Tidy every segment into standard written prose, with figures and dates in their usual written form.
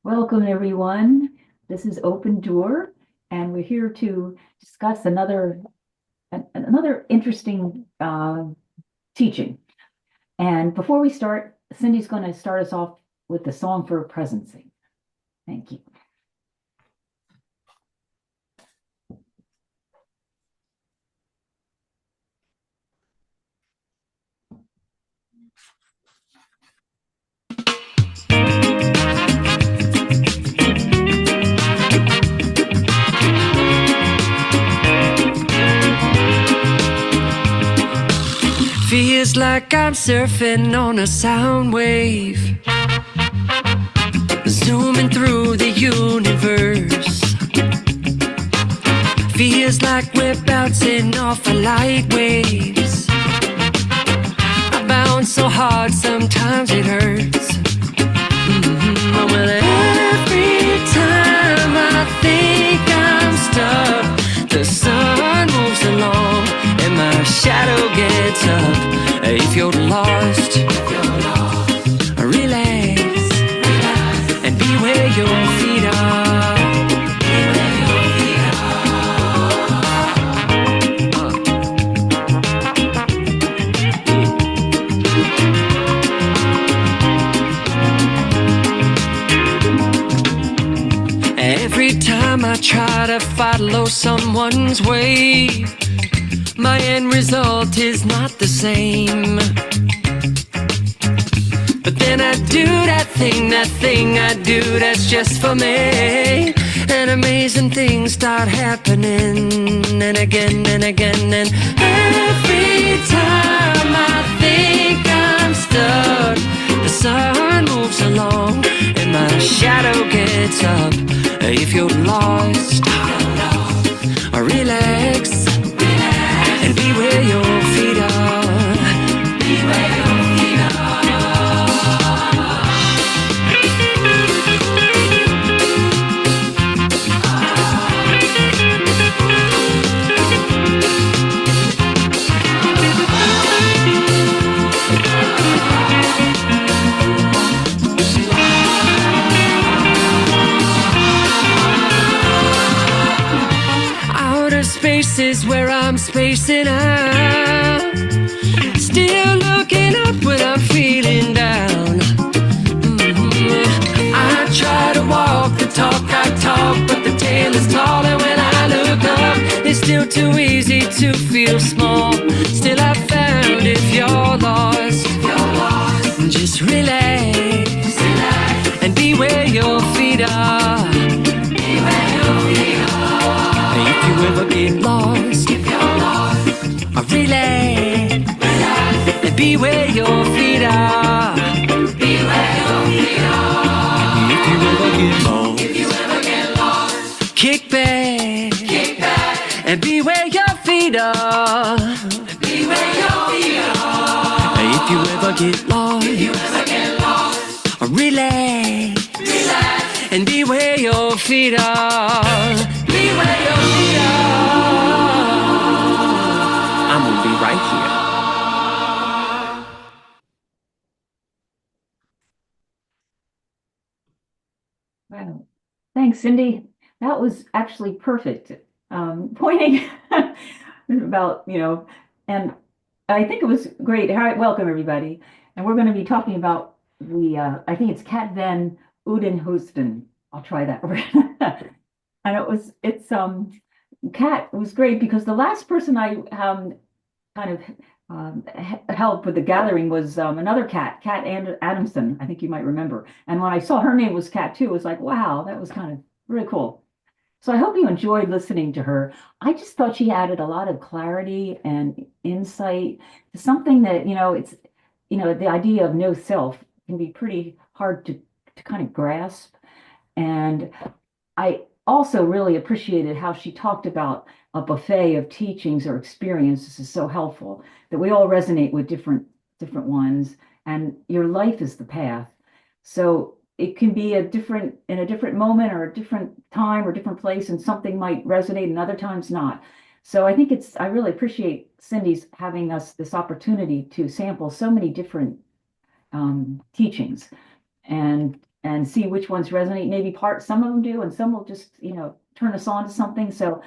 Welcome, everyone. This is Open Door, and we're here to discuss another interesting teaching. And before we start, Cindy's going to start us off with the song for presencing. Thank you. Feels like I'm surfing on a sound wave, zooming through the universe. Feels like we're bouncing off of light waves. I bounce so hard sometimes it hurts. Well, every time I think I'm stuck, the sun moves along and my shadow gets up. If you're lost, relax and be where your feet are. Every time I try to follow someone's way, my end result is not the same. But then I do that thing I do that's just for me, and amazing things start happening, and again and again. And every time I think I'm stuck, the sun moves along and my shadow gets up. If you're lost, relax and be where your feet are. Be where your feet are. Outer space is where I'm spacing out, still looking up when I'm feeling down. I try to walk the talk I talk, but the tale is tall, and when I look up, it's still too easy to feel small. Still I found if you're lost, just relax and be where your feet are. Be where your feet are. If you ever get lost, relax and be where your feet are. Be where your feet are. If you ever get lost, kick back and be where your feet are. Be where your feet are. If you ever get lost, relax and be where your feet are. Be where your feet are. I'm gonna be right here. Wow. Thanks, Cindy. That was actually perfect. Pointing about, and I think it was great. Hi, welcome everybody. And we're going to be talking about I think it's Kat Van Oudenhoesten. I'll try that word. And Kat was great because the last person I kind of helped with the gathering was another Kat Adamson. I think you might remember. And when I saw her name was Kat too, it was like, wow, that was kind of really cool. So I hope you enjoyed listening to her. I just thought she added a lot of clarity and insight to something that, the idea of no self can be pretty hard to kind of grasp. And I also really appreciated how she talked about a buffet of teachings or experiences is so helpful, that we all resonate with different ones, and your life is the path. So it can be in a different moment or a different time or different place, and something might resonate and other times not. So I think I really appreciate Cindy's having us this opportunity to sample so many different teachings. And and see which ones resonate. Maybe some of them do, and some will just, turn us on to something. So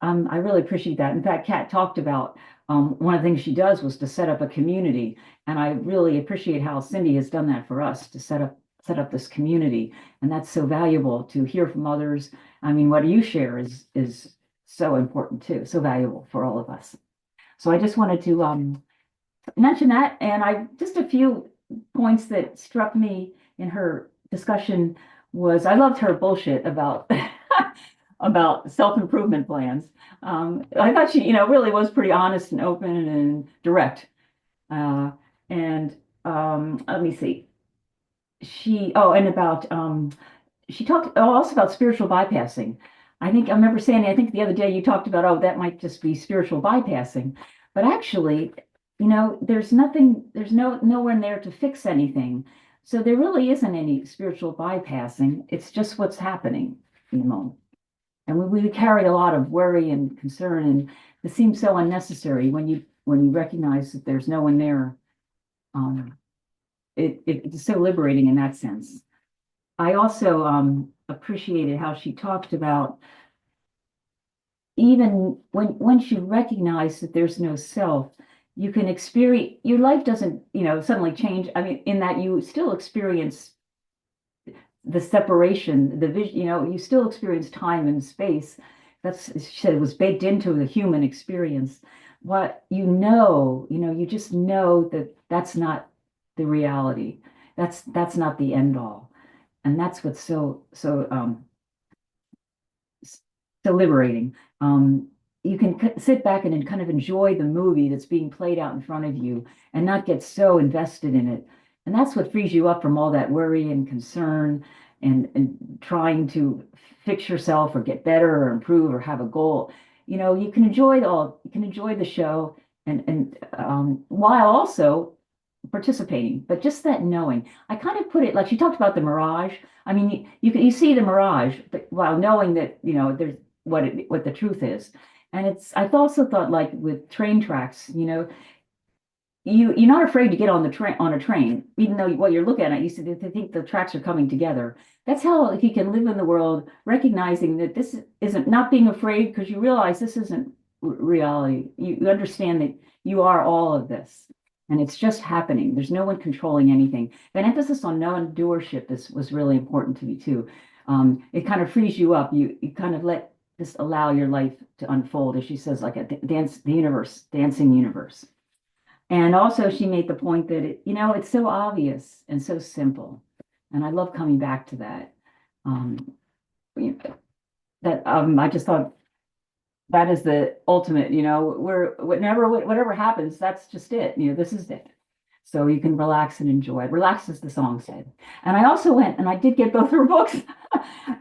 I really appreciate that. In fact, Kat talked about one of the things she does was to set up a community, and I really appreciate how Cindy has done that for us to set up this community, and that's so valuable to hear from others. I mean, what you share is so important too, so valuable for all of us. So I just wanted to mention that, and I just a few points that struck me in her discussion was I loved her bullshit about about self-improvement plans. I thought she, really was pretty honest and open and direct. And let me see. And about she talked also about spiritual bypassing. I think I remember saying, I think the other day you talked about, oh, that might just be spiritual bypassing. But actually, there's nowhere there to fix anything. So there really isn't any spiritual bypassing. It's just what's happening in the moment. And we carry a lot of worry and concern, and it seems so unnecessary when you recognize that there's no one there. It's so liberating in that sense. I also appreciated how she talked about even when she recognized that there's no self, you can experience your life doesn't, suddenly change. I mean, in that you still experience the separation, the vision, you still experience time and space. She said it was baked into the human experience. What you just know that that's not the reality. That's not the end all. And that's what's so liberating. You can sit back and kind of enjoy the movie that's being played out in front of you and not get so invested in it. And that's what frees you up from all that worry and concern and trying to fix yourself or get better or improve or have a goal. You can enjoy the show and while also participating, but just that knowing. I kind of put it like she talked about the mirage. I mean, you see the mirage, but while knowing that, there's what the truth is. And I've also thought like with train tracks, you're not afraid to get on a train, even though what you're looking at, you think the tracks are coming together. That's how, if you can live in the world, recognizing that this isn't not being afraid because you realize this isn't reality. You understand that you are all of this and it's just happening. There's no one controlling anything. That emphasis on non-doership was really important to me too. It kind of frees you up. You kind of just allow your life to unfold, as she says, like a dancing universe. And also she made the point that it's so obvious and so simple. And I love coming back to that. I just thought that is the ultimate, whatever happens, that's just it. This is it. So you can relax and enjoy. Relax, as the song said. And I also went and I did get both her books.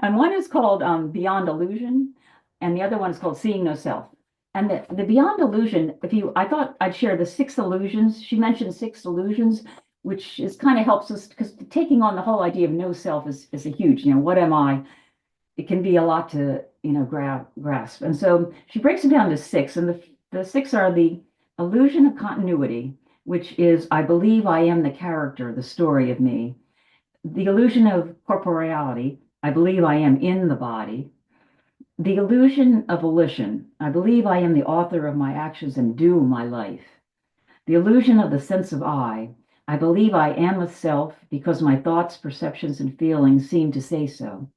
And one is called Beyond Illusion, and the other one is called Seeing No Self. And the Beyond Illusion, I thought I'd share the 6 illusions. She mentioned 6 illusions, which is kind of helps us because taking on the whole idea of no self is a huge, what am I? It can be a lot to, grasp. And so she breaks it down to 6. And the 6 are the illusion of continuity, which is, I believe I am the character, the story of me. The illusion of corporeality, I believe I am in the body. The illusion of volition, I believe I am the author of my actions and do my life. The illusion of the sense of I believe I am a self because my thoughts, perceptions, and feelings seem to say so.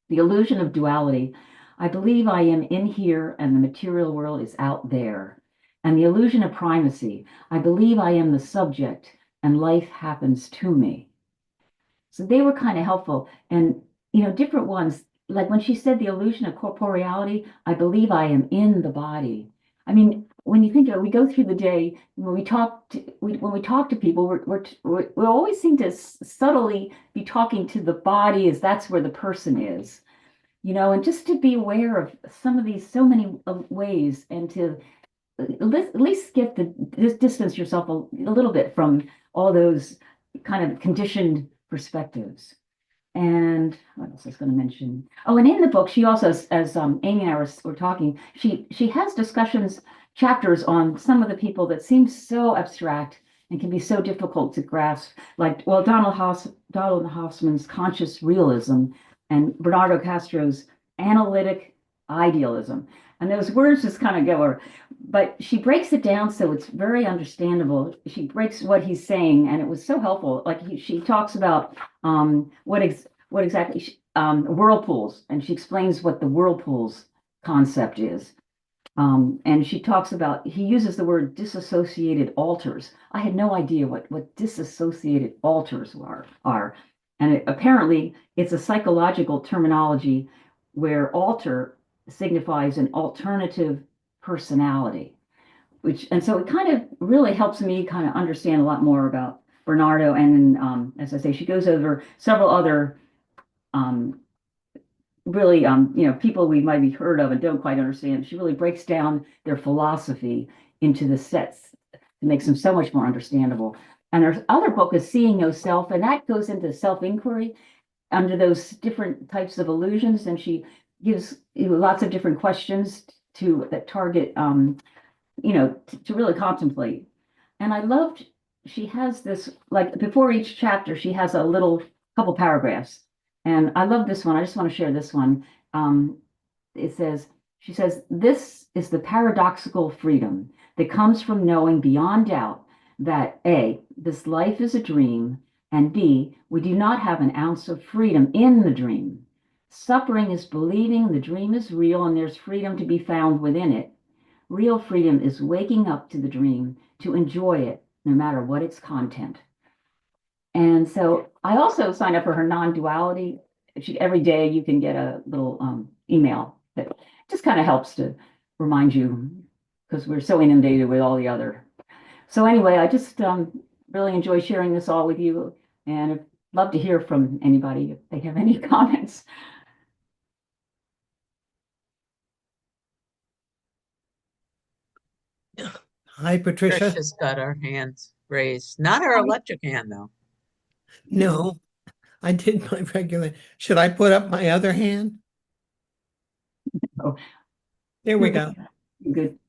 The illusion of duality, I believe I am in here and the material world is out there. And the illusion of primacy, I believe I am the subject and life happens to me. So they were kind of helpful. And, different ones, like when she said the illusion of corporeality, I believe I am in the body. I mean, when you think of it, we go through the day, when we talk to people, we always seem to subtly be talking to the body as that's where the person is, and just to be aware of some of these so many ways and to at least get distance yourself a little bit from all those kind of conditioned perspectives. And what else I was going to mention? Oh, and in the book, she also, as Amy and I were talking, she has chapters on some of the people that seem so abstract and can be so difficult to grasp. Like, well, Donald Hoffman's conscious realism and Bernardo Castro's analytic idealism. And those words just kind of go, but she breaks it down so it's very understandable. She breaks what he's saying, and it was so helpful. Like she talks about what exactly whirlpools, and she explains what the whirlpools concept is. And she talks about, he uses the word disassociated alters. I had no idea what disassociated alters are. And apparently it's a psychological terminology where alter signifies an alternative personality, and so it kind of really helps me kind of understand a lot more about Bernardo. And as I say, she goes over several other um, really, people we might be heard of and don't quite understand. She really breaks down their philosophy into the sets to makes them so much more understandable. And her other book is Seeing No Self, and that goes into self-inquiry under those different types of illusions. And she gives lots of different questions that target, to really contemplate. And I loved, she has this, like before each chapter, she has a little couple paragraphs. And I love this one. I just want to share this one. She says, this is the paradoxical freedom that comes from knowing beyond doubt that A, this life is a dream, and B, we do not have an ounce of freedom in the dream. Suffering is believing the dream is real and there's freedom to be found within it. Real freedom is waking up to the dream to enjoy it, no matter what its content. And so I also signed up for her non-duality. Every day you can get a little email that just kind of helps to remind you, because we're so inundated with all the other. So anyway, I just really enjoy sharing this all with you, and I'd love to hear from anybody if they have any comments. Hi, Patricia. Patricia's got her hands raised. Not her electric hand, though. No, I did my regular. Should I put up my other hand? Oh. There we go. Good.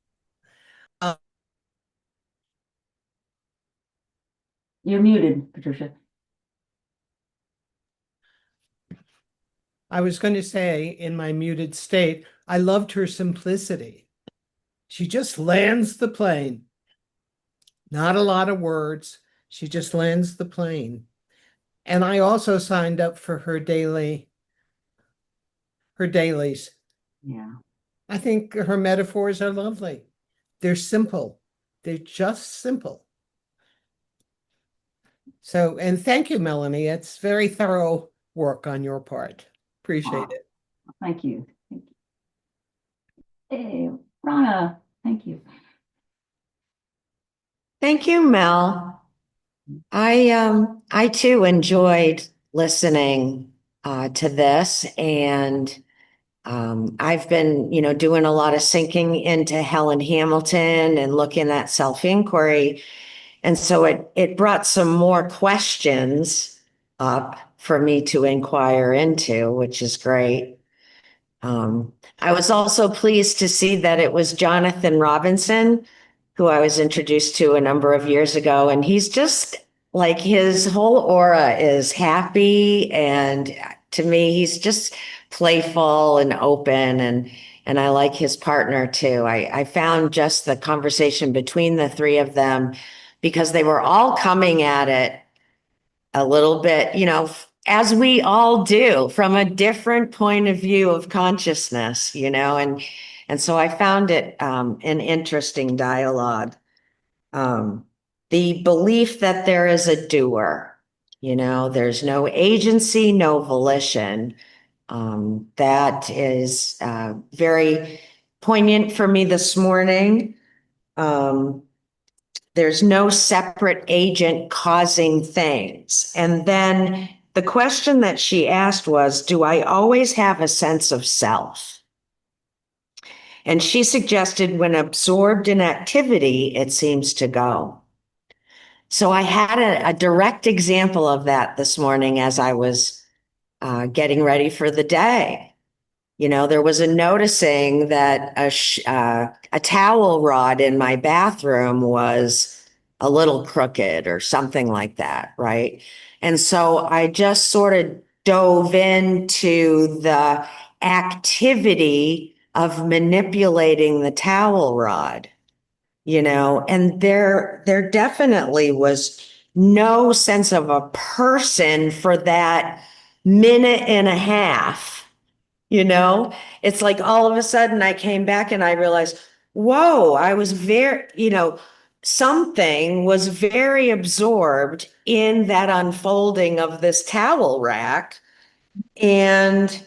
Uh, You're muted, Patricia. I was going to say in my muted state, I loved her simplicity. She just lands the plane. Not a lot of words. She just lands the plane. And I also signed up for her dailies. Yeah. I think her metaphors are lovely. They're simple. They're just simple. So, and thank you, Melanie. It's very thorough work on your part. Appreciate it. Thank you. Thank you. Hey, Rana, thank you. Thank you, Mel. I too enjoyed listening to this, and I've been, doing a lot of sinking into Helen Hamilton and looking at self-inquiry. And so it brought some more questions up for me to inquire into, which is great. I was also pleased to see that it was Jonathan Robinson, who I was introduced to a number of years ago. And he's just like, his whole aura is happy. And to me, he's just playful and open. And I like his partner too. I found just the conversation between the three of them, because they were all coming at it a little bit, as we all do, from a different point of view of consciousness, and so I found it an interesting dialogue. The belief that there is a doer, there's no agency, no volition. That is very poignant for me this morning. There's no separate agent causing things. And then the question that she asked was, do I always have a sense of self? And she suggested when absorbed in activity, it seems to go. So I had a direct example of that this morning as I was getting ready for the day. There was a noticing that a towel rod in my bathroom was a little crooked or something like that, right? And so I just sort of dove into the activity of manipulating the towel rod, and there definitely was no sense of a person for that minute and a half, It's like all of a sudden I came back and I realized, whoa, I was very, something was very absorbed in that unfolding of this towel rack. And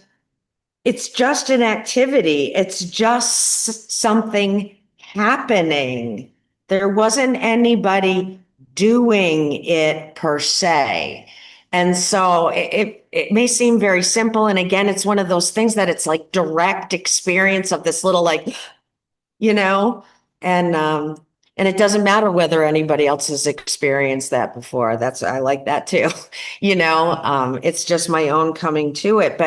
it's just an activity. It's just something happening. There wasn't anybody doing it per se. And so it may seem very simple. And again, it's one of those things that it's like direct experience of this little like, you know, and and it doesn't matter whether anybody else has experienced that before. I like that too. It's just my own coming to it.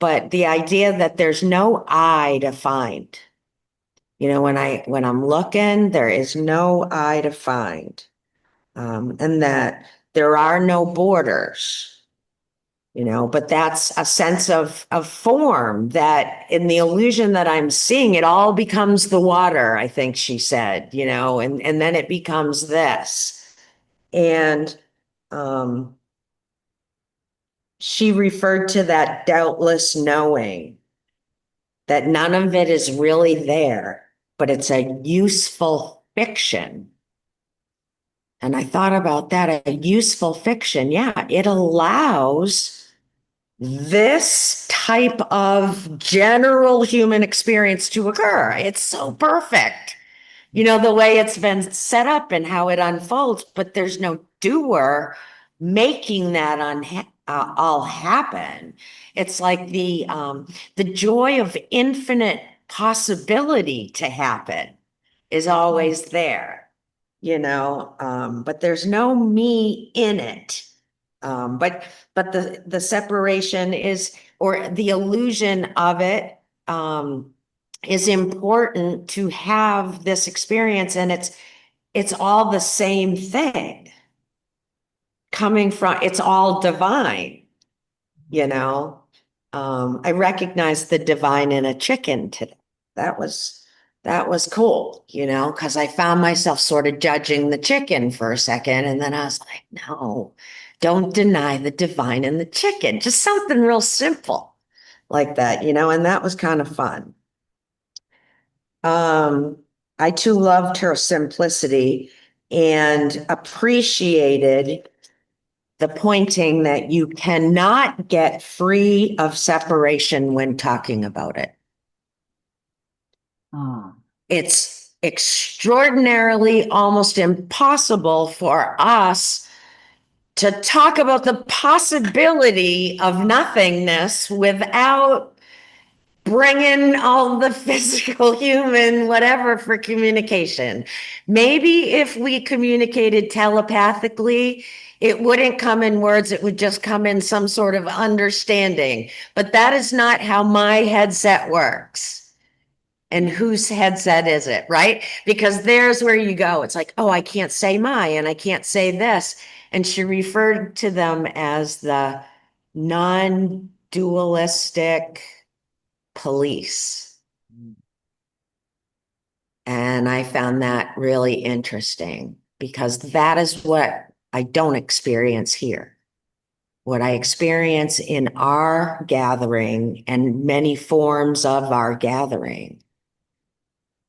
But the idea that there's no I to find, when I'm looking, there is no I to find. And that there are no borders. But that's a sense of form that in the illusion that I'm seeing, it all becomes the water, I think she said, and then it becomes this. And she referred to that doubtless knowing that none of it is really there, but it's a useful fiction. And I thought about that, a useful fiction. Yeah, it allows this type of general human experience to occur. It's so perfect, the way it's been set up and how it unfolds, but there's no doer making that all happen. It's like the joy of infinite possibility to happen is always there, but there's no me in it. But the separation is, or the illusion of it, is important to have this experience, and it's all the same thing coming from, it's all divine, I recognized the divine in a chicken today. That was cool, because I found myself sort of judging the chicken for a second. And then I was like, no, don't deny the divine in the chicken. Just something real simple like that, and that was kind of fun. I too loved her simplicity and appreciated the pointing that you cannot get free of separation when talking about it. Ah, It's extraordinarily almost impossible for us to talk about the possibility of nothingness without bringing all the physical, human, whatever for communication. Maybe if we communicated telepathically, it wouldn't come in words, it would just come in some sort of understanding. But that is not how my headset works. And whose headset is it, right? Because there's where you go. It's like, oh, I can't say my, and I can't say this. And she referred to them as the non-dualistic police. And I found that really interesting because that is what I don't experience here. What I experience in our gathering and many forms of our gathering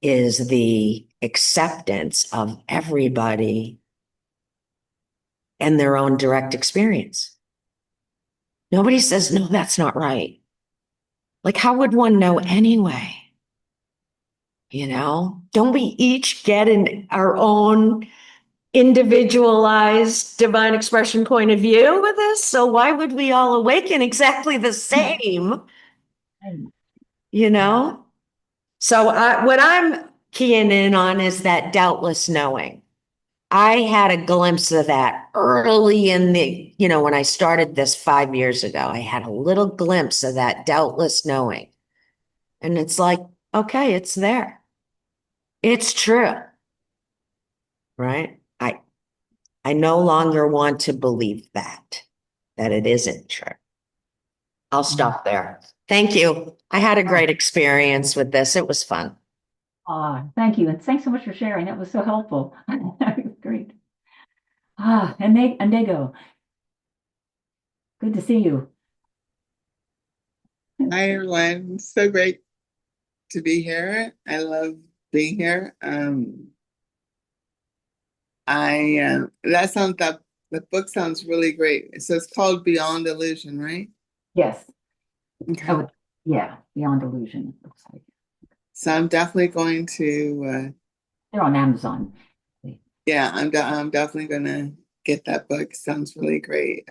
is the acceptance of everybody and their own direct experience. Nobody says, no, that's not right. Like, how would one know anyway? Don't we each get in our own individualized divine expression point of view with this? So why would we all awaken exactly the same? So what I'm keying in on is that doubtless knowing. I had a glimpse of that early in when I started this 5 years ago. I had a little glimpse of that doubtless knowing. And it's like, okay, it's there. It's true. Right? I no longer want to believe that it isn't true. I'll stop there. Thank you. I had a great experience with this. It was fun. Thank you. And thanks so much for sharing. That was so helpful. Great. And Nego, good to see you. Hi everyone. So great to be here. I love being here. That the book sounds really great. So it's called Beyond Illusion, right? Yes. Okay. Oh, yeah. Beyond Illusion, it looks like. So I'm definitely going to They're on Amazon. yeah, I'm definitely gonna get that book. Sounds really great.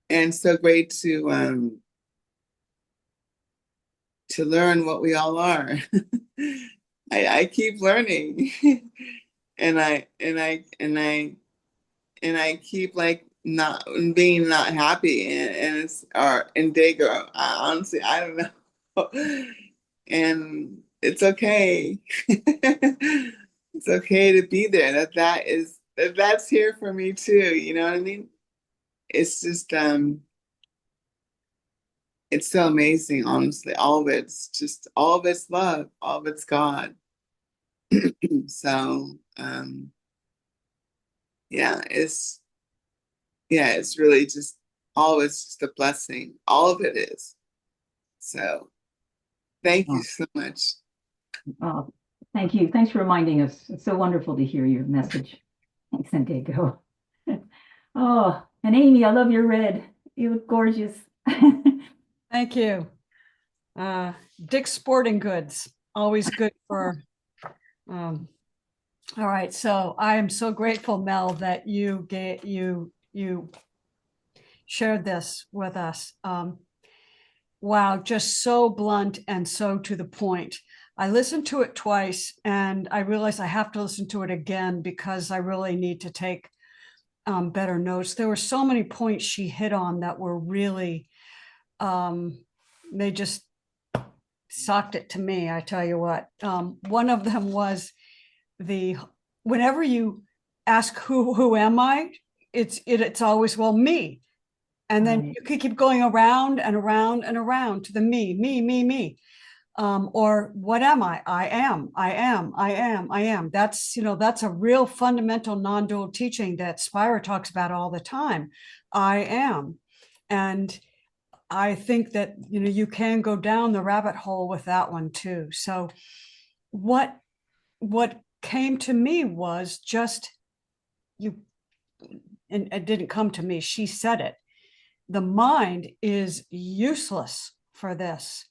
And so great to learn what we all are. I keep learning. and I keep like not being not happy and it's or in Dago. Honestly, I don't know. And it's okay. It's okay to be there. That's here for me too. You know what I mean? It's just it's so amazing, honestly. All of it's love, all of it's God. So yeah, it's really just all of it's just a blessing. All of it is. So thank you so much. Oh, thank you. Thanks for reminding us. It's so wonderful to hear your message. Thanks, Santiago. Oh, and Amy, I love your red. You look gorgeous. Thank you. Dick's Sporting Goods, always good for. All right, so I am so grateful, Mel, that you shared this with us. Wow, just so blunt and so to the point. I listened to it twice and I realized I have to listen to it again because I really need to take better notes. There were so many points she hit on that were really, they just socked it to me, I tell you what. One of them was whenever you ask who am I, it's always, well, me. And then Right. you could keep going around and around and around to the me. Or what am I? I am. That's a real fundamental non-dual teaching that Spira talks about all the time. I am. And I think that, you can go down the rabbit hole with that one too. So what came to me was just and it didn't come to me. She said it. The mind is useless for this.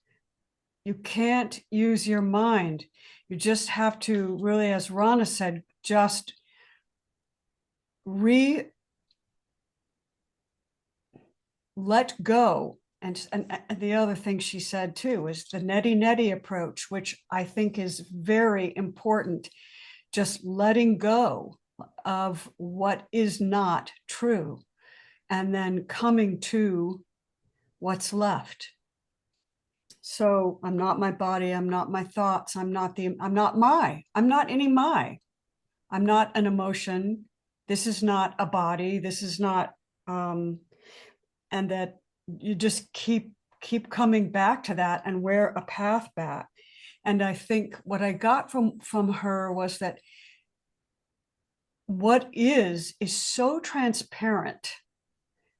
You can't use your mind. You just have to really, as Rana said, just let go. And the other thing she said too is the neti approach, which I think is very important. Just letting go of what is not true and then coming to what's left. So I'm not my body. I'm not my thoughts. I'm not any my. I'm not an emotion. This is not a body. This is not, and that you just keep coming back to that and wear a path back. And I think what I got from her was that what is so transparent.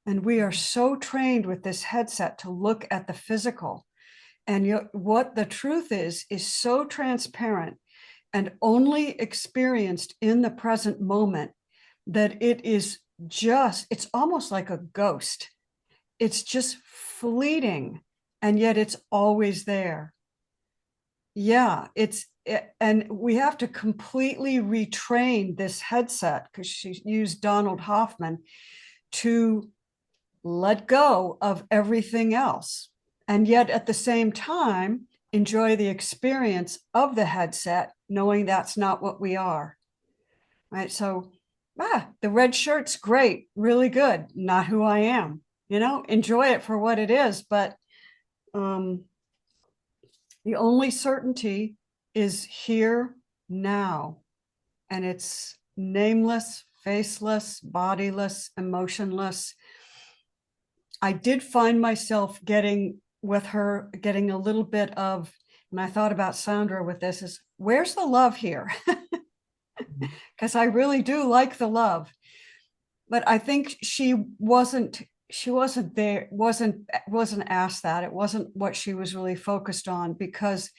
And we are so trained with this headset to look at the physical. And what the truth is so transparent and only experienced in the present moment that it's almost like a ghost. It's just fleeting, and yet it's always there. Yeah, and we have to completely retrain this headset, because she used Donald Hoffman, to let go of everything else. And yet at the same time, enjoy the experience of the headset, knowing that's not what we are. Right. So, the red shirt's great, really good, not who I am. Enjoy it for what it is. But the only certainty is here now. And it's nameless, faceless, bodiless, emotionless. I did find myself getting with her, getting a little bit of, and I thought about Sandra with this, is where's the love here? Because I really do like the love. But I think she wasn't there, wasn't asked that. It wasn't what she was really focused on, because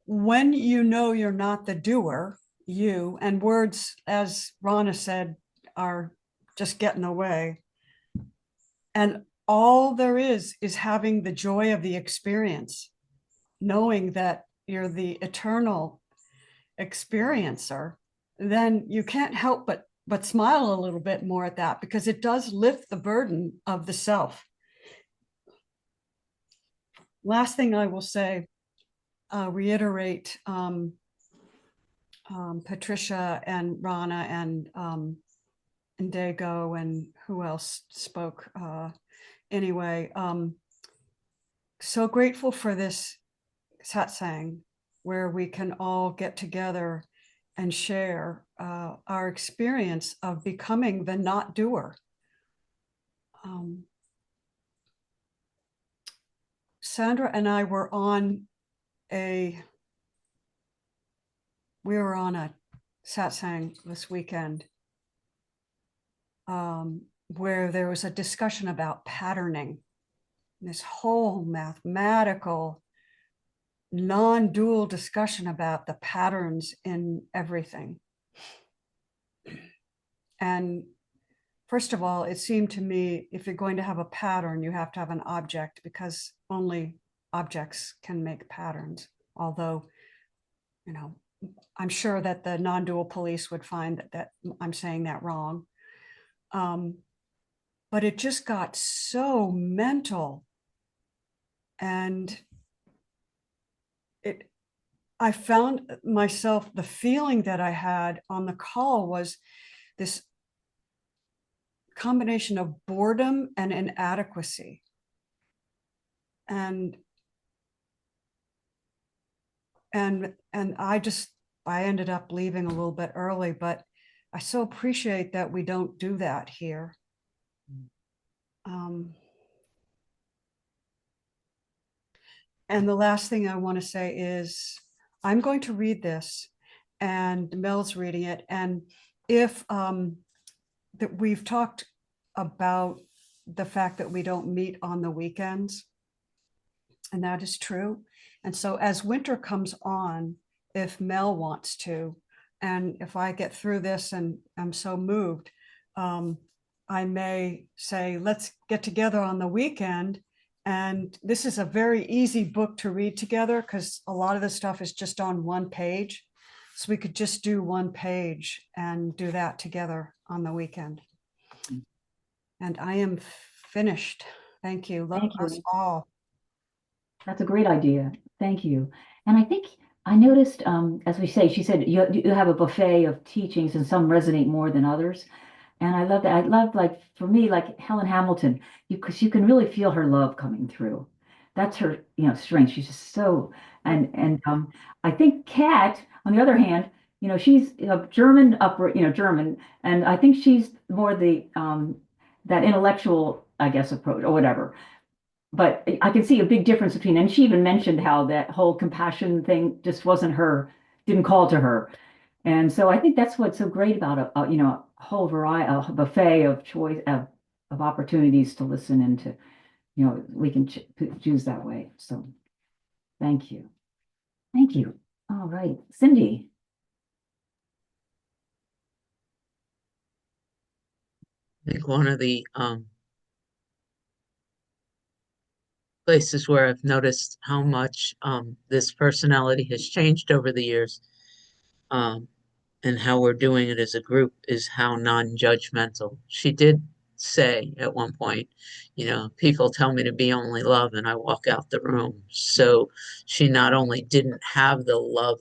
when you know you're not the doer, and words, as Rana said, are just getting away. And all there is having the joy of the experience, knowing that you're the eternal experiencer, then you can't help but smile a little bit more at that, because it does lift the burden of the self. Last thing I will say, reiterate Patricia and Rana and Dago and who else spoke. Anyway, so grateful for this satsang where we can all get together and share our experience of becoming the not doer. Sandra and I were on a satsang this weekend where there was a discussion about patterning, this whole mathematical, non-dual discussion about the patterns in everything. And first of all, it seemed to me, if you're going to have a pattern, you have to have an object, because only objects can make patterns. Although, you know, I'm sure that the non-dual police would find that I'm saying that wrong. But it just got so mental. And I found myself, the feeling that I had on the call was this combination of boredom and inadequacy. And I ended up leaving a little bit early, but I so appreciate that we don't do that here. And the last thing I want to say is I'm going to read this, and Mel's reading it. And if that we've talked about the fact that we don't meet on the weekends, and that is true. And so as winter comes on, if Mel wants to, and if I get through this and I'm so moved, I may say, let's get together on the weekend. And this is a very easy book to read together, because a lot of the stuff is just on one page. So we could just do one page and do that together on the weekend. And I am finished. Thank you. Love Thank you. us all. That's a great idea. Thank you. And I think I noticed, as we say, she said you have a buffet of teachings and some resonate more than others. And I love that. I love, like, for me, like Helen Hamilton, because you can really feel her love coming through. That's her, strength. She's just so, and I think Kat, on the other hand, she's German, German, and I think she's more the that intellectual, I guess, approach or whatever. But I can see a big difference between, and she even mentioned how that whole compassion thing just wasn't her, didn't call to her. And so I think that's what's so great about a whole variety, a buffet of choice of opportunities to listen and to, we can choose that way. So thank you. Thank you. All right, Cindy. I think one of the places where I've noticed how much this personality has changed over the years, and how we're doing it as a group, is how non-judgmental. She did say at one point, people tell me to be only love and I walk out the room. So she not only didn't have the love,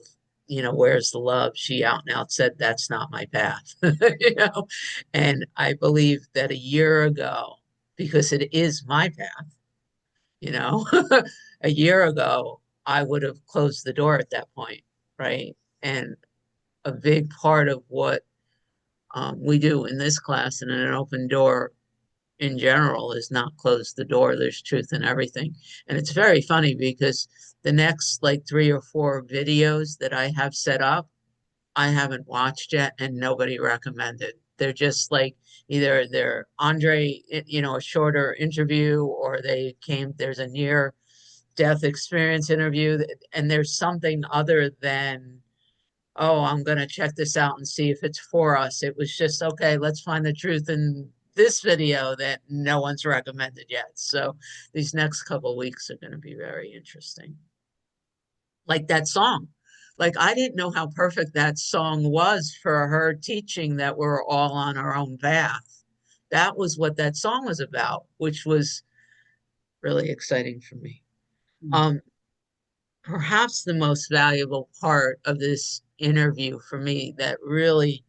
where's the love? She out and out said, that's not my path, and I believe that a year ago, because it is my path, a year ago, I would have closed the door at that point, right? And a big part of what we do in this class, and an open door in general is not close the door. There's truth in everything. And it's very funny because the next like 3 or 4 videos that I have set up, I haven't watched yet and nobody recommended. They're just like either they're Andre, a shorter interview, or there's a near death experience interview, and there's something other than, oh, I'm going to check this out and see if it's for us. It was just, okay, let's find the truth in this video that no one's recommended yet. So these next couple weeks are going to be very interesting. Like that song. Like, I didn't know how perfect that song was for her teaching that we're all on our own path. That was what that song was about, which was really exciting for me. Perhaps the most valuable part of this interview for me that really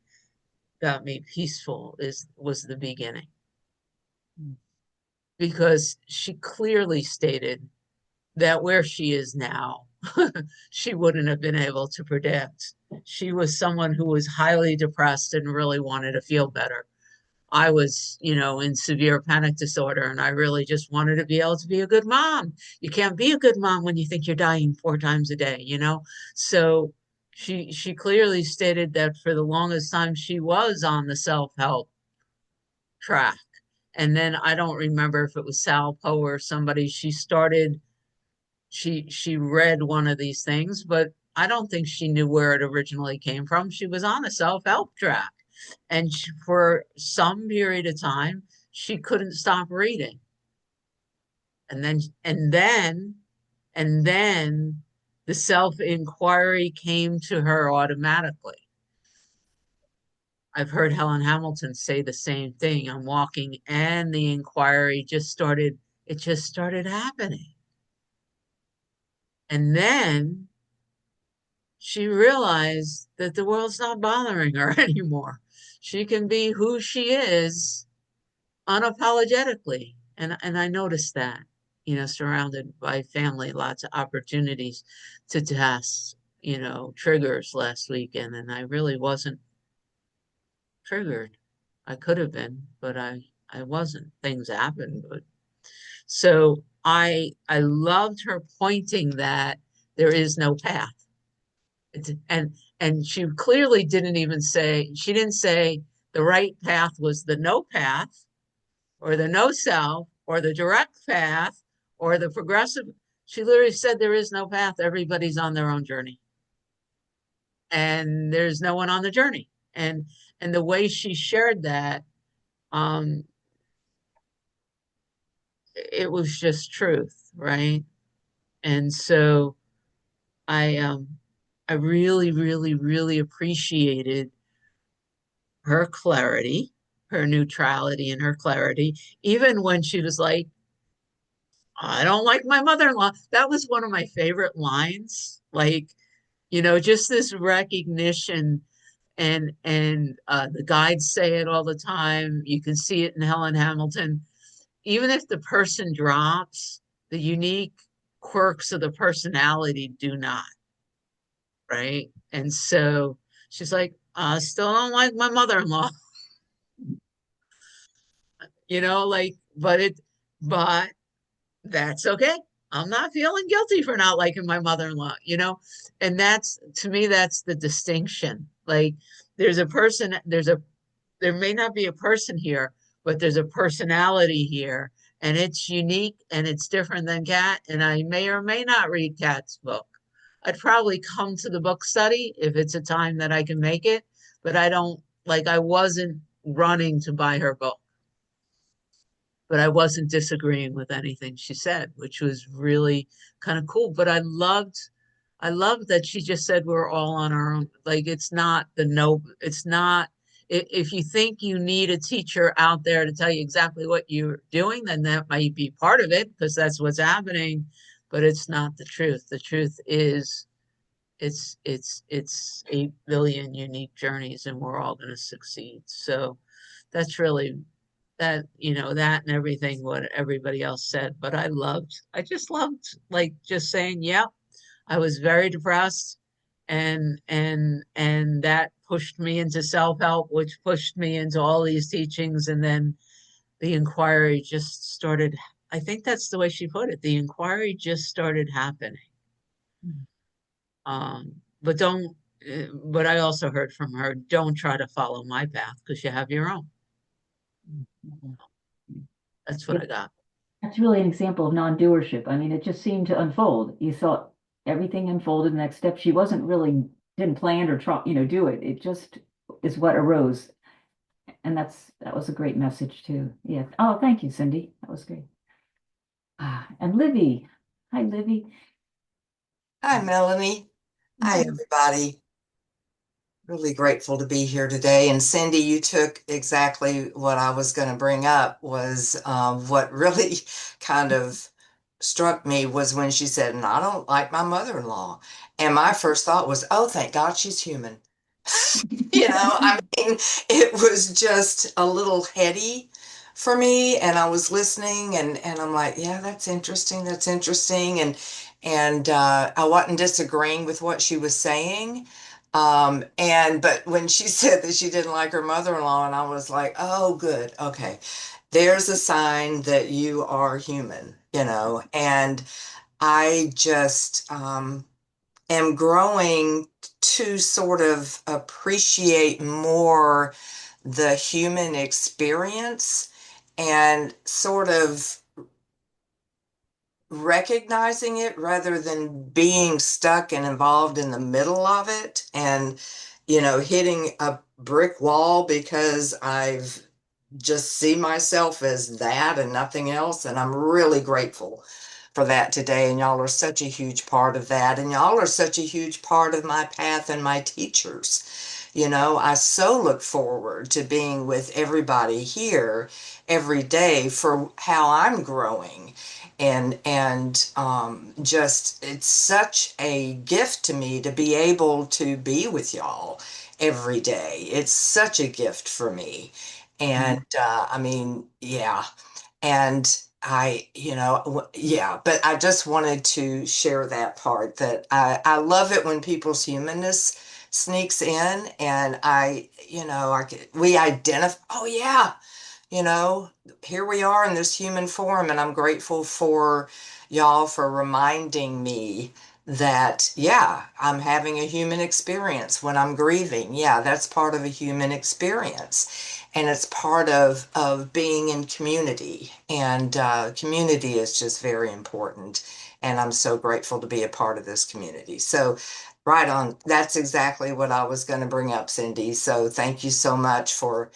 got me peaceful was the beginning. Because she clearly stated that where she is now, she wouldn't have been able to predict. She was someone who was highly depressed and really wanted to feel better. I was, in severe panic disorder, and I really just wanted to be able to be a good mom. You can't be a good mom when you think you're dying 4 times a day, So she clearly stated that for the longest time she was on the self-help track. And then I don't remember if it was Sal Poe or somebody, she read one of these things, but I don't think she knew where it originally came from. She was on a self-help track. And for some period of time, she couldn't stop reading. And then the self-inquiry came to her automatically. I've heard Helen Hamilton say the same thing. I'm walking and the inquiry it just started happening. And then she realized that the world's not bothering her anymore. She can be who she is unapologetically. And I noticed that, surrounded by family, lots of opportunities to test, triggers last weekend. And I really wasn't triggered. I could have been, but I wasn't. Things happened. But so I loved her pointing that there is no path. And she clearly didn't say the right path was the no path or the no self or the direct path or the progressive. She literally said there is no path. Everybody's on their own journey. And there's no one on the journey. And the way she shared that, it was just truth, right? And so I really, really, really appreciated her clarity, her neutrality and her clarity, even when she was like, I don't like my mother-in-law. That was one of my favorite lines. Like, just this recognition, and the guides say it all the time. You can see it in Helen Hamilton. Even if the person drops, the unique quirks of the personality do not. Right. And so she's like, I still don't like my mother-in-law. But that's okay. I'm not feeling guilty for not liking my mother-in-law, and to me, that's the distinction. Like, there may not be a person here, but there's a personality here, and it's unique and it's different than Kat. And I may or may not read Kat's book. I'd probably come to the book study if it's a time that I can make it, but I wasn't running to buy her book. But I wasn't disagreeing with anything she said, which was really kind of cool. But I loved that she just said we're all on our own. Like, it's not, if you think you need a teacher out there to tell you exactly what you're doing, then that might be part of it, because that's what's happening. But it's not the truth. The truth is it's 8 billion unique journeys, and we're all going to succeed. So that's really that, that and everything what everybody else said. But I just loved like just saying, yeah, I was very depressed, and that pushed me into self-help, which pushed me into all these teachings. And then the inquiry just started. I think that's the way she put it. The inquiry just started happening. But don't, but I also heard from her, don't try to follow my path because you have your own. That's what I got. That's really an example of non-doership. I mean, it just seemed to unfold. You saw everything unfolded in the next step. She wasn't really, didn't plan or try, do it. It just is what arose. And that was a great message too. Yeah. Oh, thank you, Cindy. That was great. And Livy. Hi, Livy. Hi, Melanie. Hi, everybody. Really grateful to be here today. And Cindy, you took exactly what I was going to bring up was what really kind of struck me was when she said, and I don't like my mother-in-law. And my first thought was, oh, thank God she's human. I mean, it was just a little heady for me. And I was listening and I'm like, yeah, that's interesting. That's interesting. And I wasn't disagreeing with what she was saying. But when she said that she didn't like her mother-in-law, and I was like, oh, good. Okay. There's a sign that you are human, and I just am growing to sort of appreciate more the human experience and sort of recognizing it rather than being stuck and involved in the middle of it and hitting a brick wall because I've just see myself as that and nothing else. And I'm really grateful for that today. And y'all are such a huge part of that. And y'all are such a huge part of my path and my teachers. I so look forward to being with everybody here every day for how I'm growing. And just it's such a gift to me to be able to be with y'all every day. It's such a gift for me. And I mean, yeah. And yeah, but I just wanted to share that part that I love it when people's humanness sneaks in and we identify, oh yeah, here we are in this human form. And I'm grateful for y'all for reminding me that, yeah, I'm having a human experience when I'm grieving. Yeah, that's part of a human experience. And it's part of being in community. And community is just very important. And I'm so grateful to be a part of this community. So right on, that's exactly what I was going to bring up, Cindy. So thank you so much for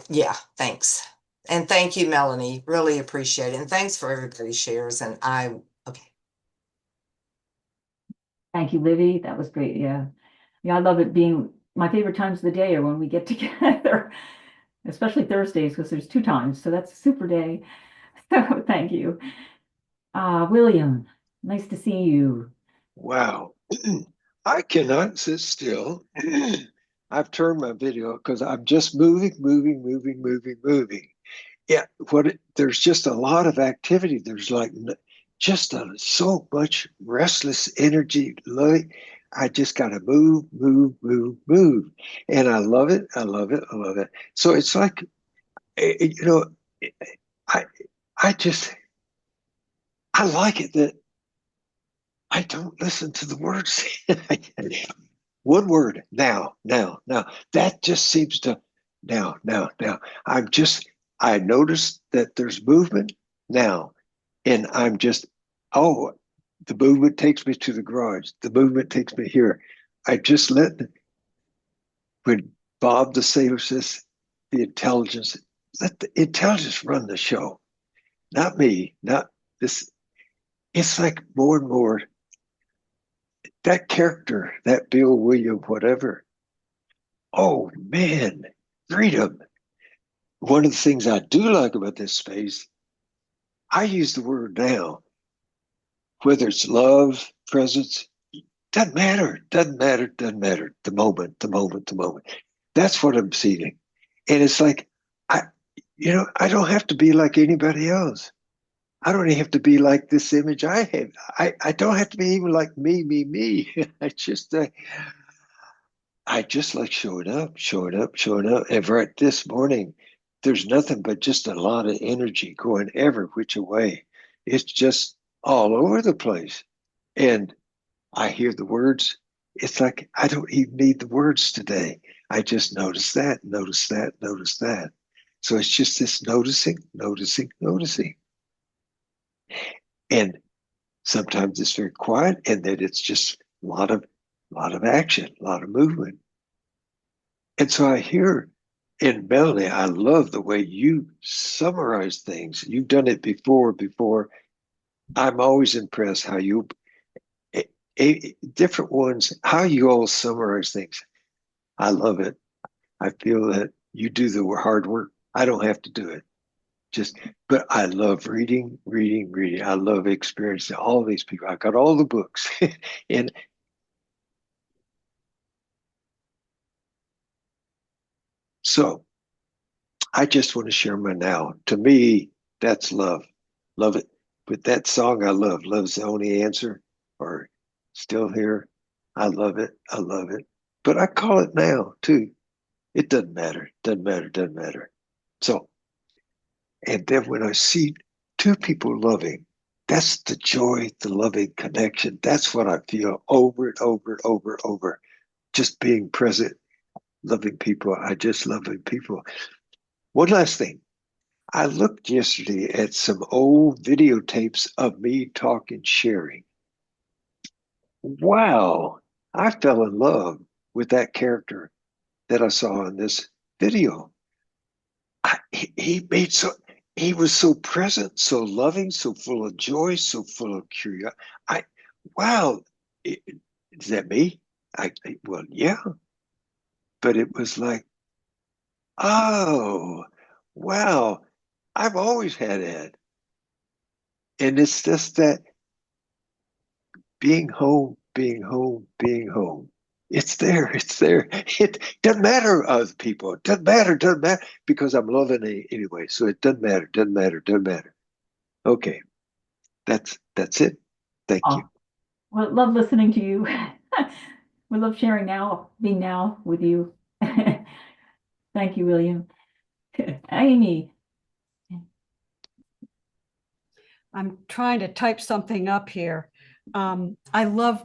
yeah, thanks. And thank you, Melanie. Really appreciate it. And thanks for everybody's shares. And okay. Thank you, Livy. That was great. Yeah. Yeah, I love it being my favorite times of the day are when we get together, especially Thursdays, because there's 2 times. So that's a super day. So thank you. William, nice to see you. Wow. I cannot sit still. I've turned my video because I'm just moving. Yeah, there's just a lot of activity. There's like just so much restless energy. I just got to move. And I love it. I love it. So it's like, I like it that I don't listen to the words. One word, now. That just seems to, now. I notice that there's movement now. And I'm just, oh, the movement takes me to the garage. The movement takes me here. I just when Bob the Sailor says, the intelligence, let the intelligence run the show. Not me, not this. It's like more and more that character, that Bill William, whatever. Oh man, freedom. One of the things I do like about this space, I use the word now, whether it's love, presence, doesn't matter. The moment. That's what I'm seeing. And it's like, I don't have to be like anybody else. I don't even have to be like this image I have. I don't have to be even like me. I just, I just like showing up, showing up, showing up. And right this morning, there's nothing but just a lot of energy going every which way. It's just all over the place. And I hear the words. It's like I don't even need the words today. I just notice that, notice that, notice that. So it's just this noticing, noticing, noticing. And sometimes it's very quiet, and then it's just a lot of action, a lot of movement. And so I hear in Melanie, I love the way you summarize things. You've done it before. I'm always impressed how you different ones, how you all summarize things. I love it. I feel that you do the hard work. I don't have to do it. But I love reading. I love experiencing all these people. I got all the books. And so I just want to share my now. To me, that's love. Love it. But that song I love, Love's the Only Answer, or Still Here. I love it. I love it. But I call it now too. It doesn't matter. Doesn't matter. Doesn't matter. So, and then when I see two people loving, that's the joy, the loving connection. That's what I feel over and over and over and over. Just being present, loving people. I just loving people. One last thing. I looked yesterday at some old videotapes of me talking, sharing. Wow, I fell in love with that character that I saw in this video. He was so present, so loving, so full of joy, so full of curiosity. Wow, is that me? Well, yeah, but it was like, oh, wow, I've always had it. And it's just that being home, being home, being home. It's there. It's there. It doesn't matter other people. It doesn't matter. Doesn't matter because I'm loving it anyway. So it doesn't matter. Doesn't matter. Doesn't matter. Okay, that's it. Thank Oh, you. well, love listening to you. We love sharing now, being now with you. Thank you, William. Amy. I'm trying to type something up here. I love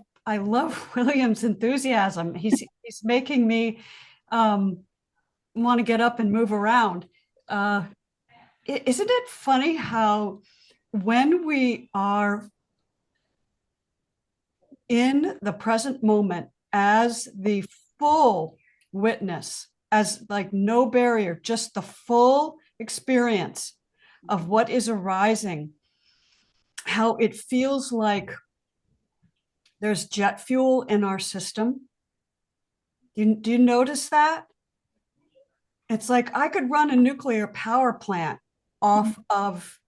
William's enthusiasm. He's making me want to get up and move around. Isn't it funny how when we are in the present moment as the full witness, as like no barrier, just the full experience of what is arising, how it feels like there's jet fuel in our system. Do you notice that? It's like I could run a nuclear power plant off of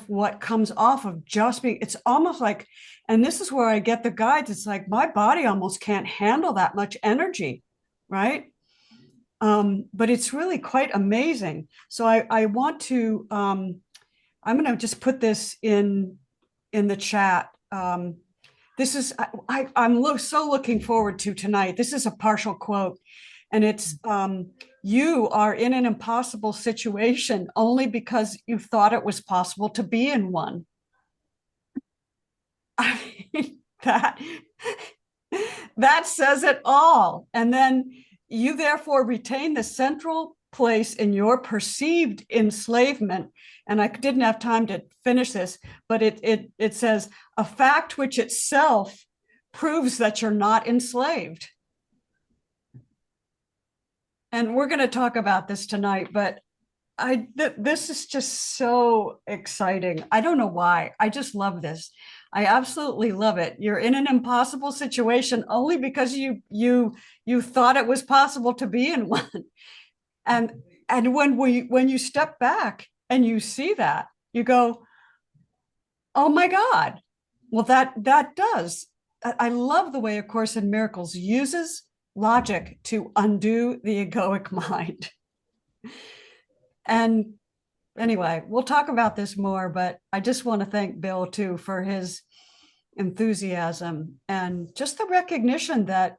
what comes off of just being, it's almost like, and this is where I get the guides. It's like my body almost can't handle that much energy, right? But it's really quite amazing. So I want to, I'm going to just put this in the chat. This is, I'm so looking forward to tonight. This is a partial quote, and it's, you are in an impossible situation only because you thought it was possible to be in one. I mean, that says it all. And then you therefore retain the central place in your perceived enslavement. And I didn't have time to finish this, but it says a fact which itself proves that you're not enslaved. And we're going to talk about this tonight, but this is just so exciting. I don't know why. I just love this. I absolutely love it. You're in an impossible situation only because you thought it was possible to be in one. And when you step back and you see that, you go, oh my God. Well, that does. I love the way A Course in Miracles uses logic to undo the egoic mind. And anyway, we'll talk about this more, but I just want to thank Bill too for his enthusiasm and just the recognition that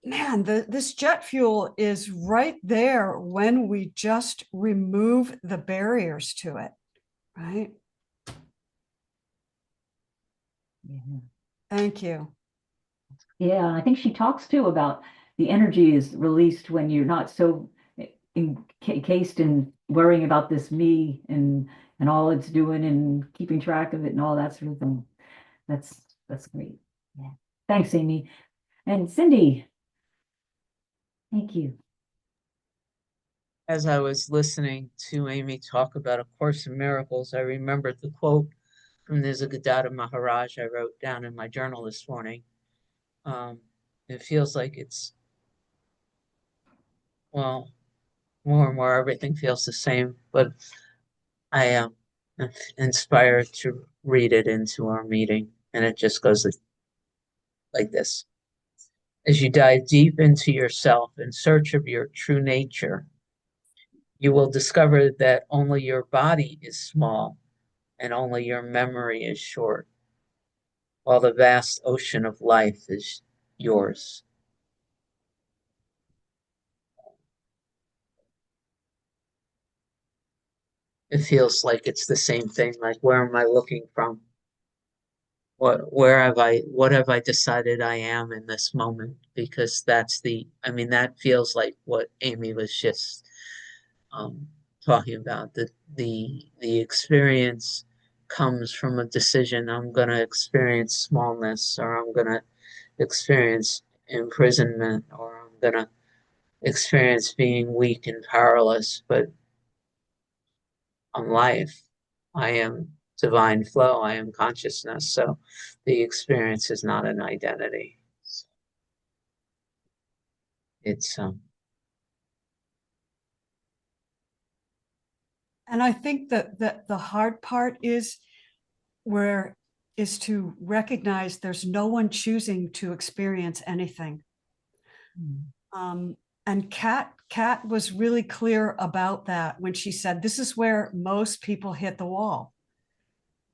man, this jet fuel is right there when we just remove the barriers to it, right? Yeah. Thank you. Yeah, I think she talks too about the energy is released when you're not so encased in worrying about this me and all it's doing and keeping track of it and all that sort of thing. That's great. Yeah. Thanks, Amy. And Cindy, thank you. As I was listening to Amy talk about A Course in Miracles, I remembered the quote from Nisargadatta Maharaj I wrote down in my journal this morning. It feels like it's, well, more and more everything feels the same, but I am inspired to read it into our meeting, and it just goes like this. As you dive deep into yourself in search of your true nature, you will discover that only your body is small and only your memory is short, while the vast ocean of life is yours. It feels like it's the same thing, like where am I looking from? What have I decided I am in this moment? Because that feels like what Amy was just um, talking about. The experience comes from a decision. I'm going to experience smallness, or I'm going to experience imprisonment, or I'm going to experience being weak and powerless. But on life, I am divine flow, I am consciousness. So the experience is not an identity. It's And I think that the hard part is to recognize there's no one choosing to experience anything. And Kat was really clear about that when she said, this is where most people hit the wall.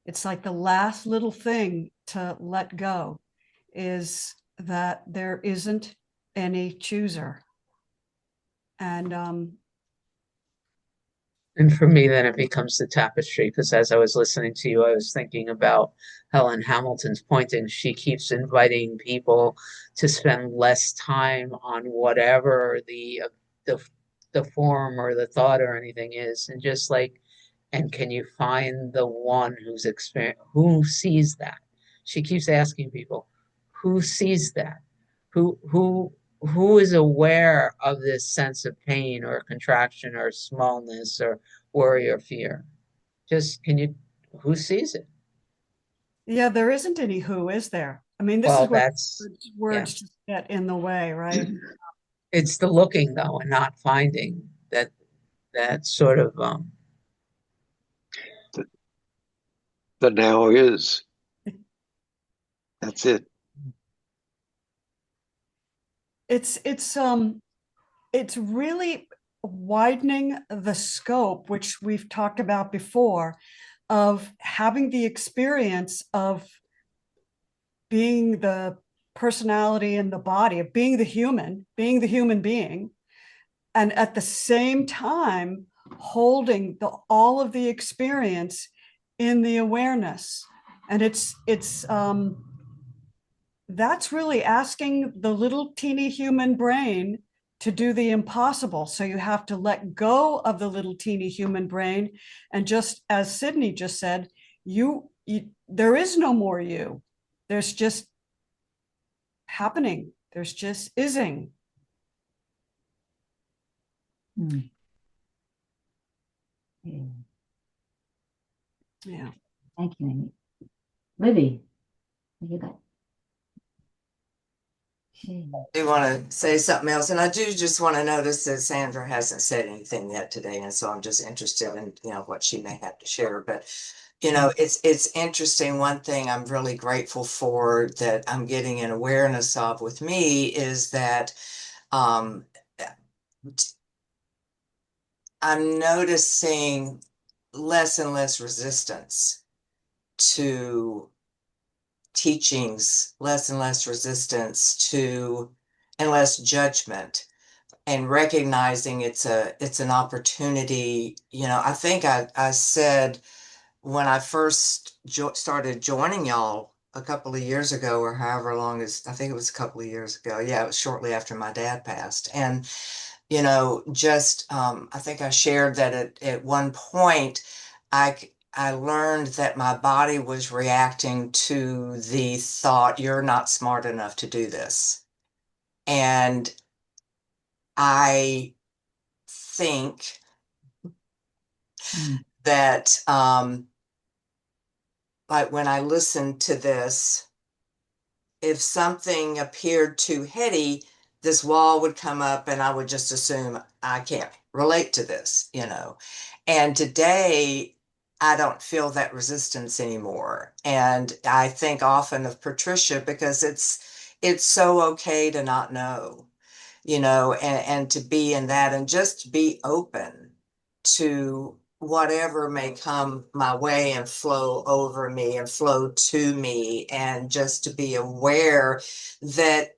It's like the last little thing to let go is that there isn't any chooser. And for me, then it becomes the tapestry, because as I was listening to you, I was thinking about Helen Hamilton's pointing. She keeps inviting people to spend less time on whatever the form or the thought or anything is, and just like, and can you find the one who sees that? She keeps asking people, who sees that? Who is aware of this sense of pain or contraction or smallness or worry or fear? Just who sees it? yeah, there isn't any who, is there? I mean, this Well, is where that's, yeah. words just get in the way, right? It's the looking though and not finding that sort of The now is. That's it. It's really widening the scope, which we've talked about before, of having the experience of being the personality in the body, of being the human being, and at the same time holding all of the experience in the awareness. And that's really asking the little teeny human brain to do the impossible. So you have to let go of the little teeny human brain. And just as Sydney just said, there is no more you. There's just happening. There's just ising. Yeah. Yeah. Thank you, Amy. Libby, what you got? I do want to say something else, and I do just want to notice that Sandra hasn't said anything yet today, and so I'm just interested in what she may have to share. But it's interesting. One thing I'm really grateful for that I'm getting an awareness of with me is that I'm noticing less and less resistance to teachings, less and less resistance to and less judgment, and recognizing it's an opportunity. I think I said when I first started joining y'all a couple of years ago, or however long I think it was a couple of years ago. Yeah, it was shortly after my dad passed. And, just, I think I shared that at one point, I learned that my body was reacting to the thought, you're not smart enough to do this. And I think Mm. that, like when I listened to this, if something appeared too heady, this wall would come up and I would just assume I can't relate to this. And today, I don't feel that resistance anymore. And I think often of Patricia because it's so okay to not know, and to be in that and just be open to whatever may come my way and flow over me and flow to me, and just to be aware that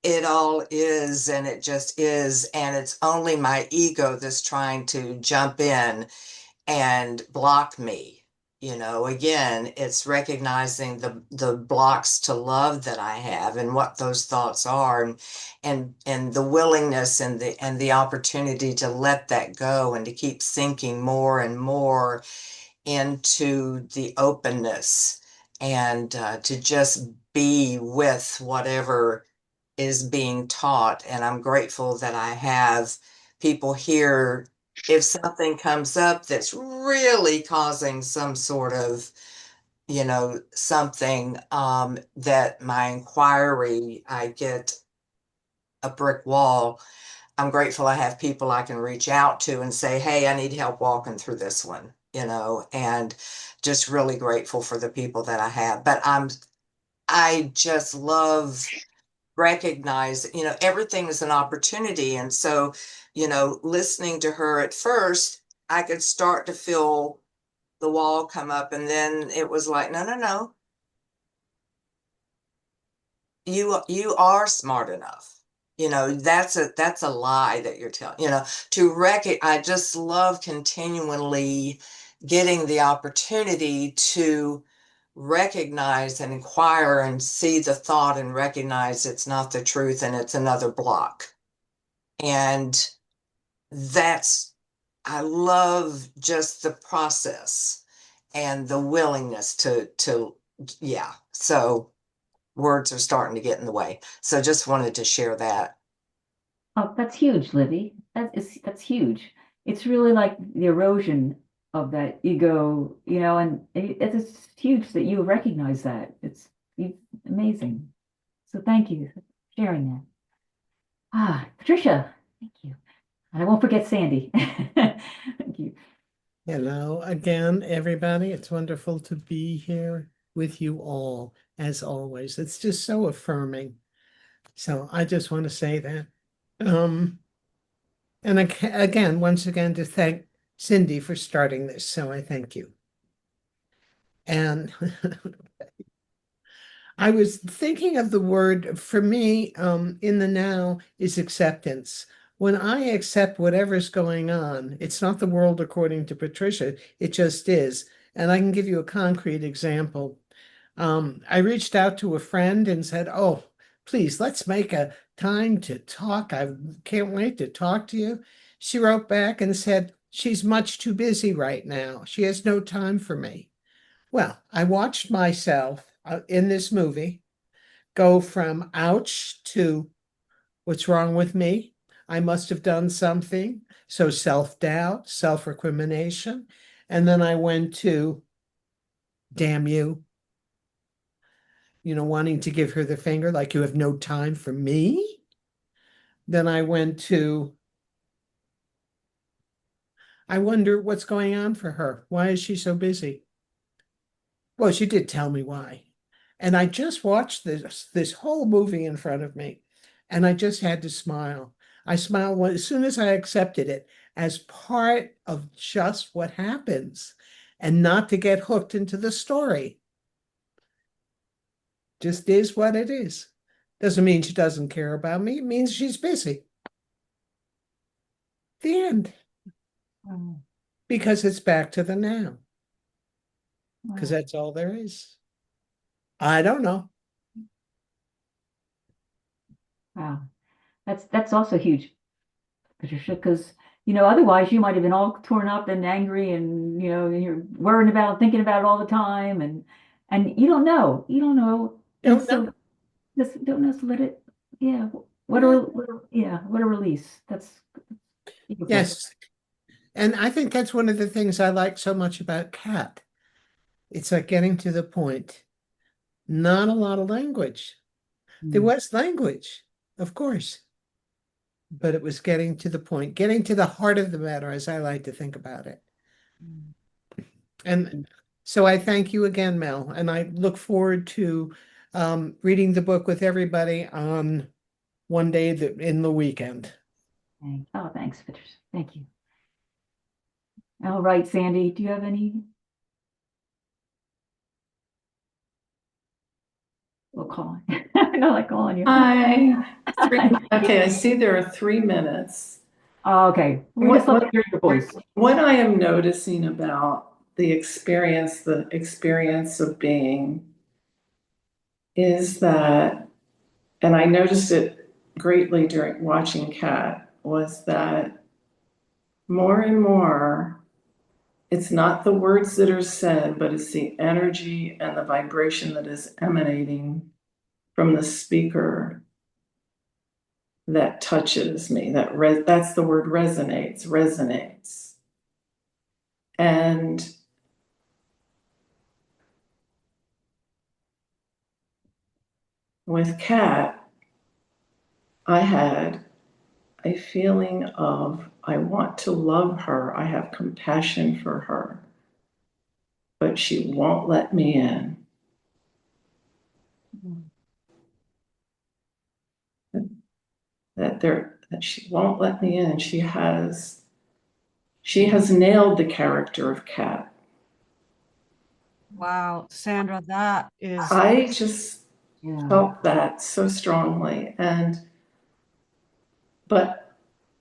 it all is and it just is, and it's only my ego that's trying to jump in and block me. Again, it's recognizing the blocks to love that I have and what those thoughts are, and the willingness and the opportunity to let that go and to keep sinking more and more into the openness, and to just be with whatever is being taught. And I'm grateful that I have people here. If something comes up that's really causing some sort of, something, that my inquiry, I get a brick wall. I'm grateful I have people I can reach out to and say, hey, I need help walking through this one, and just really grateful for the people that I have. But I just love recognize, everything is an opportunity. And so, listening to her at first, I could start to feel the wall come up. And then it was like, no, no, no. You are smart enough. That's a lie that you're telling, I just love continually getting the opportunity to recognize and inquire and see the thought and recognize it's not the truth and it's another block. And I love just the process and the willingness to, yeah. So words are starting to get in the way. So just wanted to share that. Oh, that's huge, Libby. That's huge. It's really like the erosion of that ego, and it's huge that you recognize that. It's amazing. So thank you for sharing that. Patricia, thank you. And I won't forget Sandy. Thank you. Hello again, everybody. It's wonderful to be here with you all, as always. It's just so affirming. So I just want to say that. And again, once again, to thank Cindy for starting this. So I thank you. And I was thinking of the word for me, in the now is acceptance. When I accept whatever's going on, it's not the world according to Patricia, it just is. And I can give you a concrete example. I reached out to a friend and said, oh, please, let's make a time to talk. I can't wait to talk to you. She wrote back and said, she's much too busy right now. She has no time for me. Well, I watched myself in this movie go from ouch to what's wrong with me? I must have done something. So self-doubt, self-recrimination. And then I went to damn you, wanting to give her the finger, like you have no time for me. Then I went to, I wonder what's going on for her. Why is she so busy? Well, she did tell me why. And I just watched this whole movie in front of me, and I just had to smile. I smiled as soon as I accepted it as part of just what happens, and not to get hooked into the story. Just is what it is. Doesn't mean she doesn't care about me. It means she's busy. The end. Wow. Because it's back to the now. Because Wow. that's all there is. I don't know. Wow. That's also huge, Patricia, because otherwise you might have been all torn up and angry, and you're worrying about, thinking about it all the time, and you don't know. And Don't know. so just don't know, so let it, yeah. What a release. That's beautiful. Yes. And I think that's one of the things I like so much about Kat. It's like getting to the point. Not a lot of language. There Mm. was language, of course, but it was getting to the point, getting to the heart of the matter, as I like to think about it. And so I thank you again, Mel, and I look forward to reading the book with everybody on one day in the weekend. Oh, thanks, Patricia. Thank you. All right, Sandy, do you have any? We'll call. I know, like calling you. Hi. Okay, I see there are 3 minutes. Oh, okay. We What- just love to what- hear your voice. What I am noticing about the experience of being is that, and I noticed it greatly during watching Kat, was that more and more, it's not the words that are said, but it's the energy and the vibration that is emanating from the speaker that touches me. That's the word, resonates. And with Kat, I had a feeling of, I want to love her. I have compassion for her, but she won't let me in. That she won't let me in. She has nailed the character of Kat. Wow, Sandra, that is, I just Yeah. felt that so strongly. But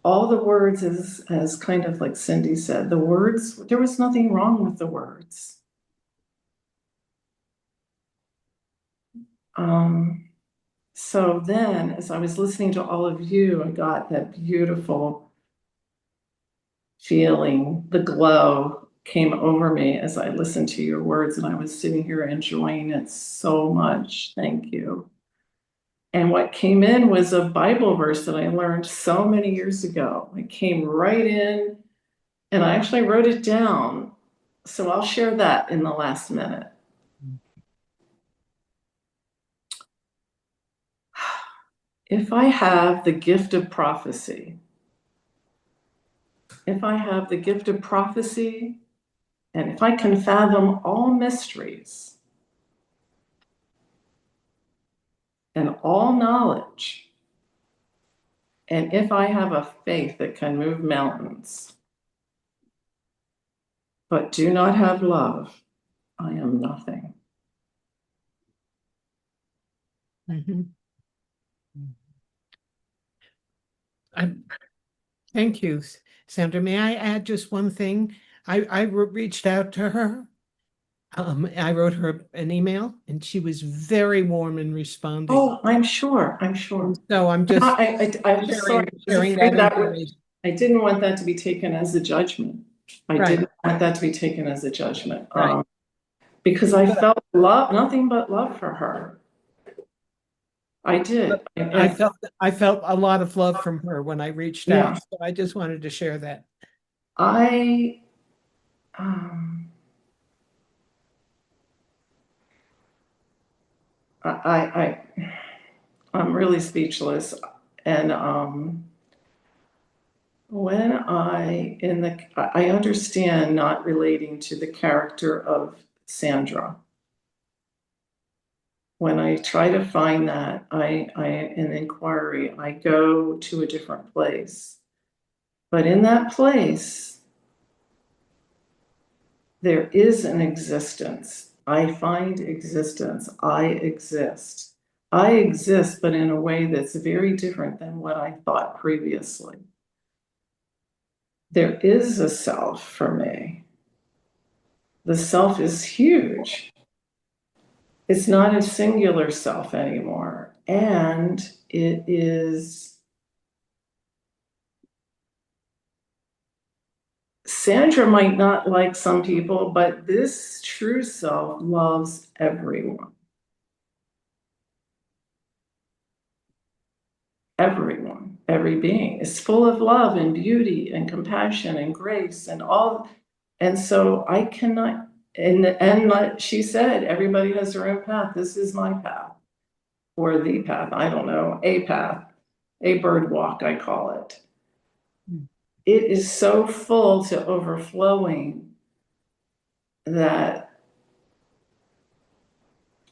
all the words, as kind of like Cindy said, the words, there was nothing wrong with the words. So then, as I was listening to all of you, I got that beautiful feeling, the glow came over me as I listened to your words, and I was sitting here enjoying it so much. Thank you. And what came in was a Bible verse that I learned so many years ago. It came right in, and I actually wrote it down. So I'll share that in the last minute. If I have the gift of prophecy, and if I can fathom all mysteries and all knowledge, and if I have a faith that can move mountains, but do not have love, I am nothing. Thank you, Sandra. May I add just one thing? I reached out to her. I wrote her an email, and she was very warm in responding. Oh, I'm sure. So I'm just I'm just sorry. sharing that information. I didn't want that to be taken as a judgment. I Right. didn't want that to be taken as a judgment. Right. Because I felt nothing but love for her. I did. I felt a lot of love from her when I reached Yeah. out. So I just wanted to share that. I'm really speechless. And when I understand not relating to the character of Sandra. When I try to find that, in inquiry, I go to a different place. But in that place, there is an existence. I find existence. I exist. I exist, but in a way that's very different than what I thought previously. There is a self for me. The self is huge. It's not a singular self anymore. And it is, Sandra might not like some people, but this true self loves everyone. Everyone, every being is full of love and beauty and compassion and grace and all. And so I cannot, and like she said, everybody has their own path. This is my path, or the path, I don't know, a path, a bird walk, I call it. It is so full to overflowing that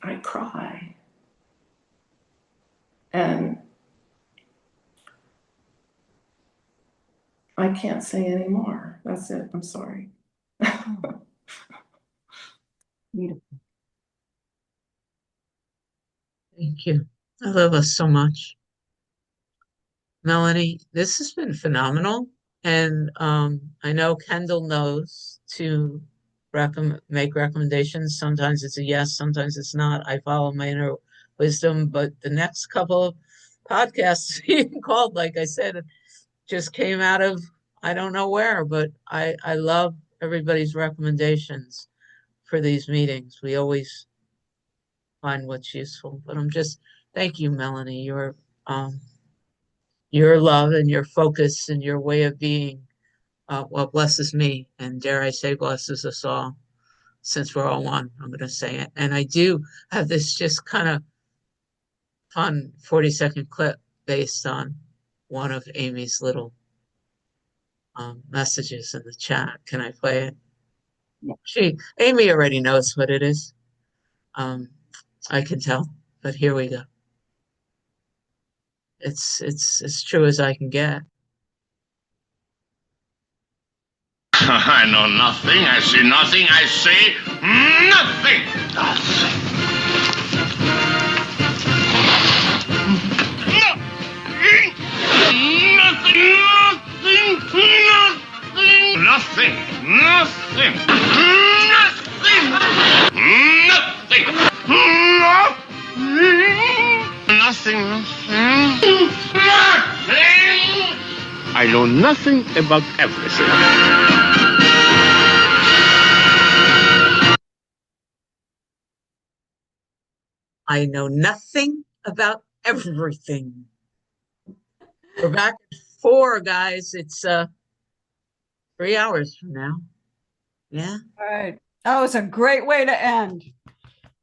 I cry. And I can't say anymore. That's it. I'm sorry. Beautiful. Thank you. I love us so much. Melanie, this has been phenomenal. And I know Kendall knows to make recommendations. Sometimes it's a yes, sometimes it's not. I follow my inner wisdom, but the next couple of podcasts being called, like I said, just came out of I don't know where, but I love everybody's recommendations for these meetings. We always find what's useful. But thank you, Melanie. Your love and your focus and your way of being, what blesses me, and dare I say blesses us all, since we're all one, I'm going to say it. And I do have this just kind of fun 40-second clip based on one of Amy's little messages in the chat. Can I play it? Yeah. Amy already knows what it is. I can tell, but here we go. It's as true as I can get. I know nothing, I see nothing, I say nothing. Nothing. Nothing. Nothing. I know nothing about everything. I know nothing about everything. We're back at 4, guys. It's 3 hours from now. Yeah. All right. That was a great way to end.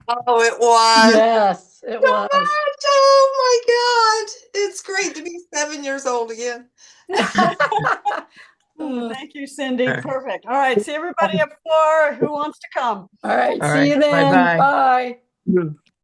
Oh, it was. Yes, it was. Oh my God. It's great to be 7 years old again. Thank you, Cindy. All right. Perfect. All right. See everybody at 4. Who wants to come? All right. All See right. you then. Bye-bye. Bye.